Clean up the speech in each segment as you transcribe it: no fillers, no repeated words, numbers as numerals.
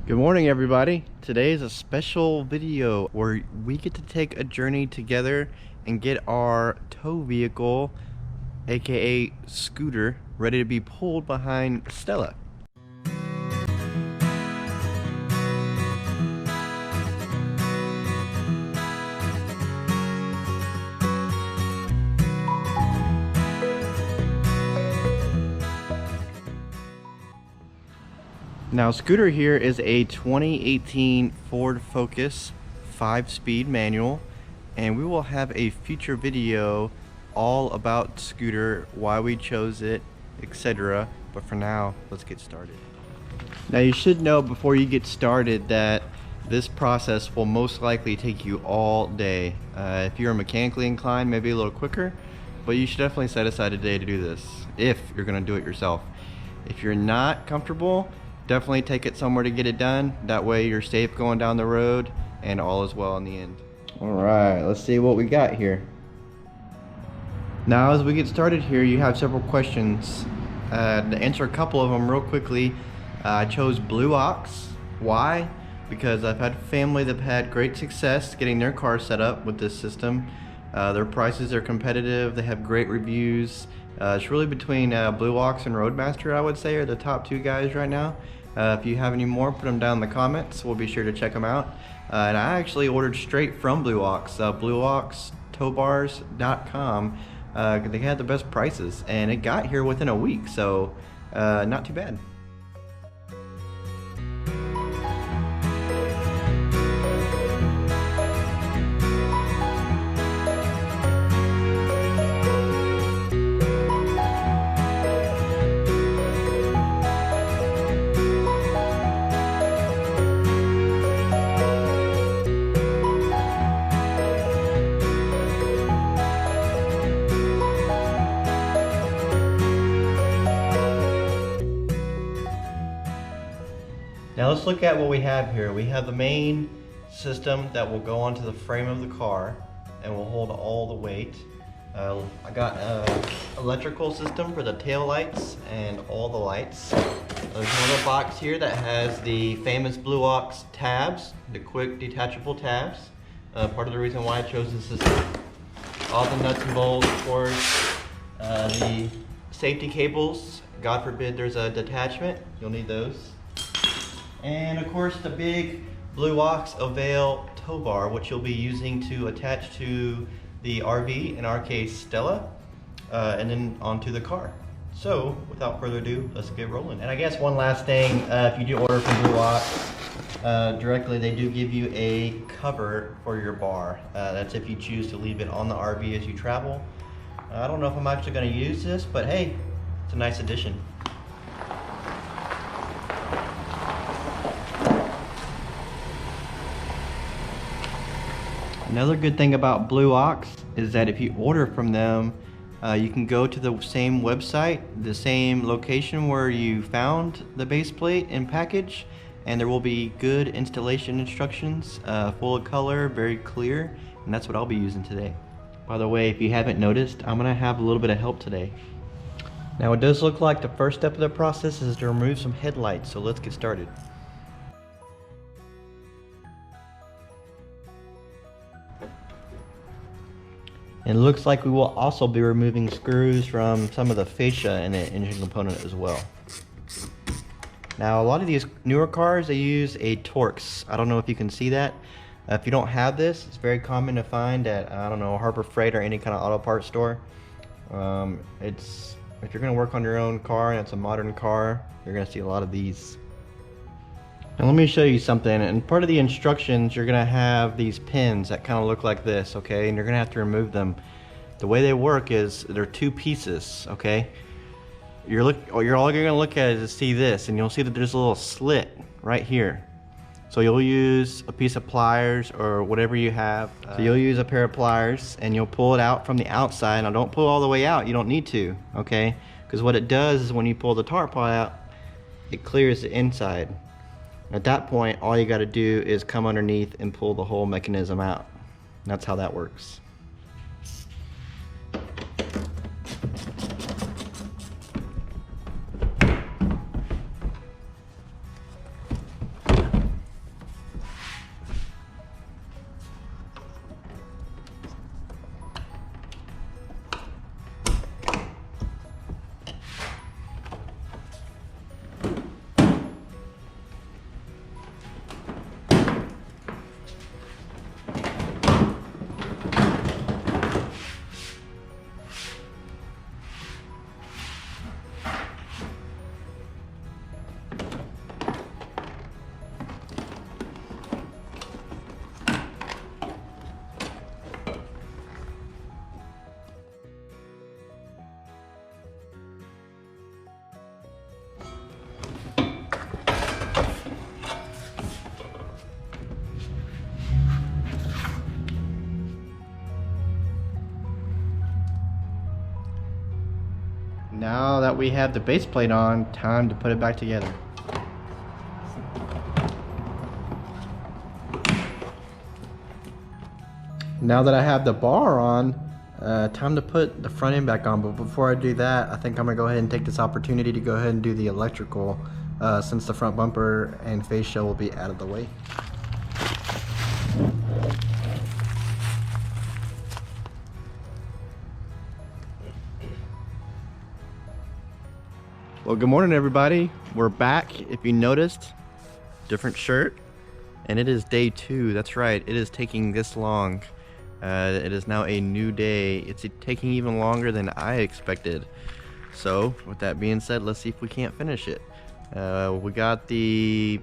Good morning, everybody. Today is a special video where we get to take a journey together and get our tow vehicle, aka scooter, ready to be pulled behind Stella. Now, scooter here is a 2018 Ford Focus 5-speed manual, and we will have a future video all about scooter, why we chose it, etc. But for now, let's get started. Now, you should know before you get started that this process will most likely take you all day. If you're mechanically inclined, maybe a little quicker, but you should definitely set aside a day to do this if you're going to do it yourself. If you're not comfortable, definitely take it somewhere to get it done. That way you're safe going down the road and all is well in the end. All right, let's see what we got here. Now, as we get started here, you have several questions. To answer a couple of them real quickly, I chose Blue Ox. Why? Because I've had family that have had great success getting their car set up with this system. Their prices are competitive, they have great reviews. It's really between Blue Ox and Roadmaster, I would say, are the top two guys right now. If you have any more, put them down in the comments. We'll be sure to check them out. And I actually ordered straight from Blue Ox, blueoxtowbars.com. They had the best prices, and it got here within a week, so not too bad. Now let's look at what we have here. We have the main system that will go onto the frame of the car and will hold all the weight. I got an electrical system for the tail lights and all the lights. There's another box here that has the famous Blue Ox tabs, the quick detachable tabs. Part of the reason why I chose this system. All the nuts and bolts, of course. The safety cables, God forbid there's a detachment, you'll need those. And of course the big Blue Ox Avail tow bar, which you'll be using to attach to the RV, in our case Stella, and then onto the car. So without further ado, let's get rolling. And I guess one last thing, if you do order from Blue Ox directly, they do give you a cover for your bar. That's if you choose to leave it on the RV as you travel. I don't know if I'm actually going to use this, but hey, it's a nice addition. Another good thing about Blue Ox is that if you order from them, you can go to the same website, the same location where you found the base plate and package, and there will be good installation instructions, full of color, very clear, and that's what I'll be using today. By the way, if you haven't noticed, I'm gonna have a little bit of help today. Now, it does look like the first step of the process is to remove some headlights, so let's get started. And it looks like we will also be removing screws from some of the fascia in the engine component as well. Now, a lot of these newer cars, they use a Torx. I don't know if you can see that. If you don't have this, it's very common to find at, I don't know, Harbor Freight or any kind of auto parts store. If you're gonna work on your own car and it's a modern car, you're gonna see a lot of these. Now let me show you something. And part of the instructions, you're gonna have these pins that kind of look like this, okay? And you're gonna have to remove them. The way they work is they're two pieces, okay? All you're gonna look at is see this, and you'll see that there's a little slit right here. So you'll use a piece of pliers or whatever you have. So you'll use a pair of pliers and you'll pull it out from the outside. Now don't pull all the way out, you don't need to, okay? Because what it does is when you pull the tarp out, it clears the inside. At that point, all you got to do is come underneath and pull the whole mechanism out. That's how that works. Now that we have the base plate on, time to put it back together. Now that I have the bar on, time to put the front end back on. But before I do that, I think I'm gonna go ahead and take this opportunity to go ahead and do the electrical, since the front bumper and fascia will be out of the way. Well, good morning everybody. We're back. If you noticed, different shirt, and it is day 2. That's right, it is taking this long. It is now a new day. It's taking even longer than I expected. So with that being said, let's see if we can't finish it. We got the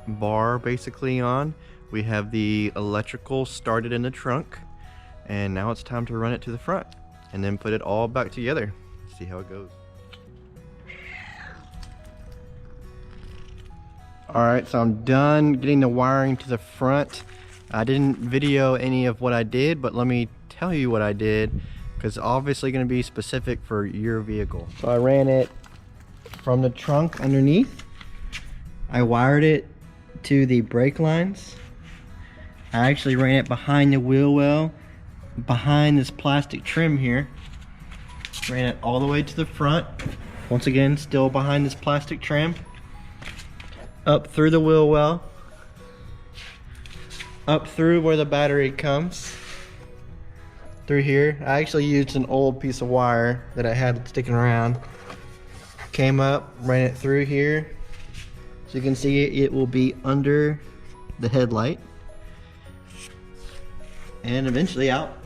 bar basically on. We have the electrical started in the trunk, and now it's time to run it to the front and then put it all back together. See how it goes. Alright, so I'm done getting the wiring to the front. I didn't video any of what I did, but let me tell you what I did, because it's obviously going to be specific for your vehicle. So I ran it from the trunk underneath. I wired it to the brake lines. I actually ran it behind the wheel well, behind this plastic trim here. Ran it all the way to the front. Once again, still behind this plastic trim. Up through the wheel well, up through where the battery comes, through here. I actually used an old piece of wire that I had sticking around. Came up, ran it through here. So you can see it will be under the headlight. And eventually out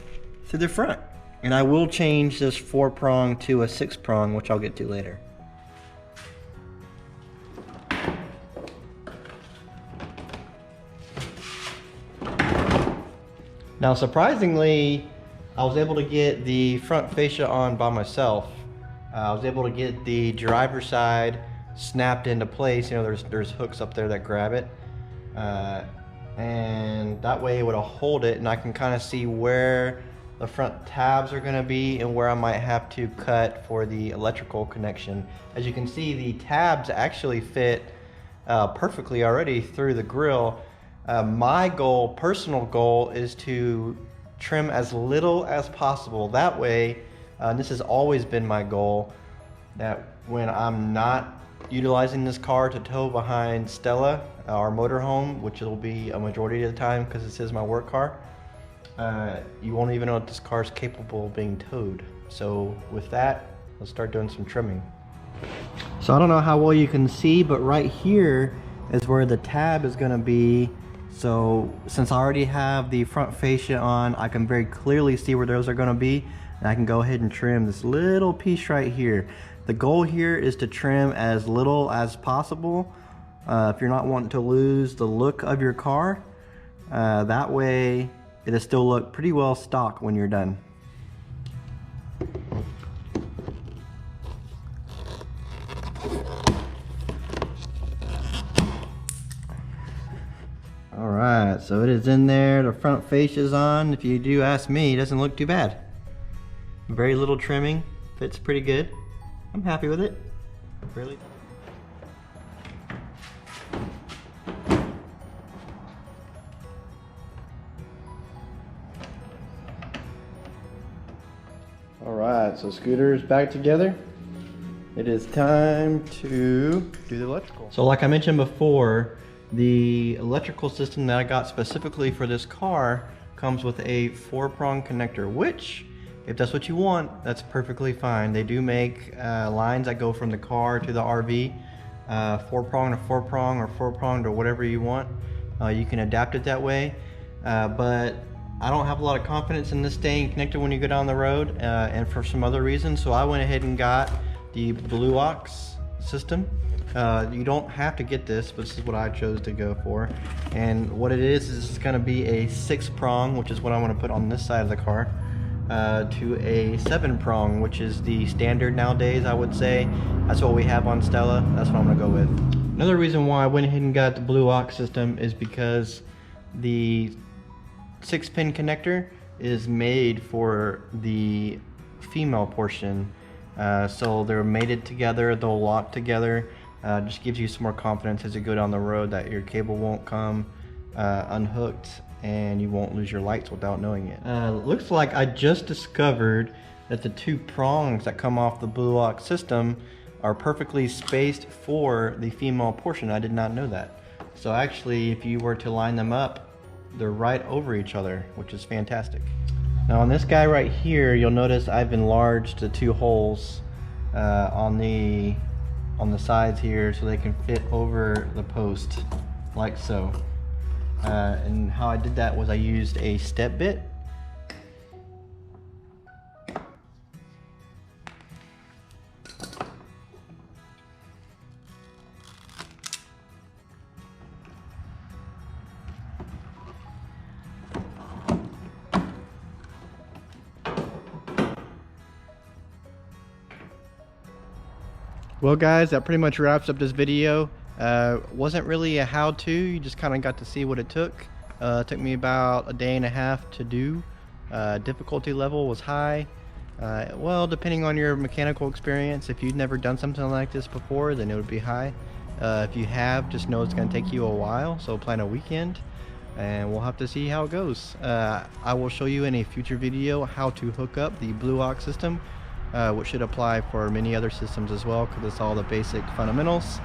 through the front. And I will change this 4-prong to a 6-prong, which I'll get to later. Now surprisingly, I was able to get the front fascia on by myself. I was able to get the driver's side snapped into place. You know, there's hooks up there that grab it. And that way it would hold it, and I can kind of see where the front tabs are gonna be and where I might have to cut for the electrical connection. As you can see, the tabs actually fit perfectly already through the grill. My goal, personal goal, is to trim as little as possible. That way, this has always been my goal, that when I'm not utilizing this car to tow behind Stella, our motorhome, which will be a majority of the time because this is my work car, you won't even know that this car is capable of being towed. So with that, let's start doing some trimming. So I don't know how well you can see, but right here is where the tab is gonna be. So since I already have the front fascia on, I can very clearly see where those are going to be, and I can go ahead and trim this little piece right here. The goal here is to trim as little as possible if you're not wanting to lose the look of your car. That way it'll still look pretty well stock when you're done. Alright, so it is in there, the front fascia is on. If you do ask me, it doesn't look too bad. Very little trimming, fits pretty good. I'm happy with it. Really. Alright, so scooter is back together. It is time to do the electrical. So like I mentioned before, the electrical system that I got specifically for this car comes with a 4-prong connector, which, if that's what you want, that's perfectly fine. They do make lines that go from the car to the RV, 4-prong to 4-prong or 4-prong to whatever you want. You can adapt it that way, but I don't have a lot of confidence in this staying connected when you go down the road, and for some other reasons, so I went ahead and got the Blue Ox system. You don't have to get this, but this is what I chose to go for. And what it is it's going to be a 6-prong, which is what I want to put on this side of the car, to a 7-prong, which is the standard nowadays, I would say. That's what we have on Stella. That's what I'm going to go with. Another reason why I went ahead and got the Blue Ox system is because the 6-pin connector is made for the female portion, So they're mated together, they'll lock together. Just gives you some more confidence as you go down the road that your cable won't come unhooked and you won't lose your lights without knowing it. Looks like I just discovered that the two prongs that come off the blue lock system are perfectly spaced for the female portion. I did not know that. So actually, if you were to line them up, they're right over each other, which is fantastic. Now on this guy right here, you'll notice I've enlarged the two holes on the sides here so they can fit over the post like so. And how I did that was I used a step bit. Well guys, that pretty much wraps up this video. Wasn't really a how-to, you just kind of got to see what it took. It took me about a day and a half to do. Difficulty level was high. Well, depending on your mechanical experience, if you've never done something like this before, then it would be high. If you have, just know it's going to take you a while, so plan a weekend and we'll have to see how it goes. I will show you in a future video how to hook up the blue lock system, which should apply for many other systems as well, because it's all the basic fundamentals.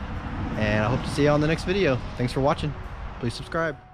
And I hope to see you on the next video. Thanks for watching. Please subscribe.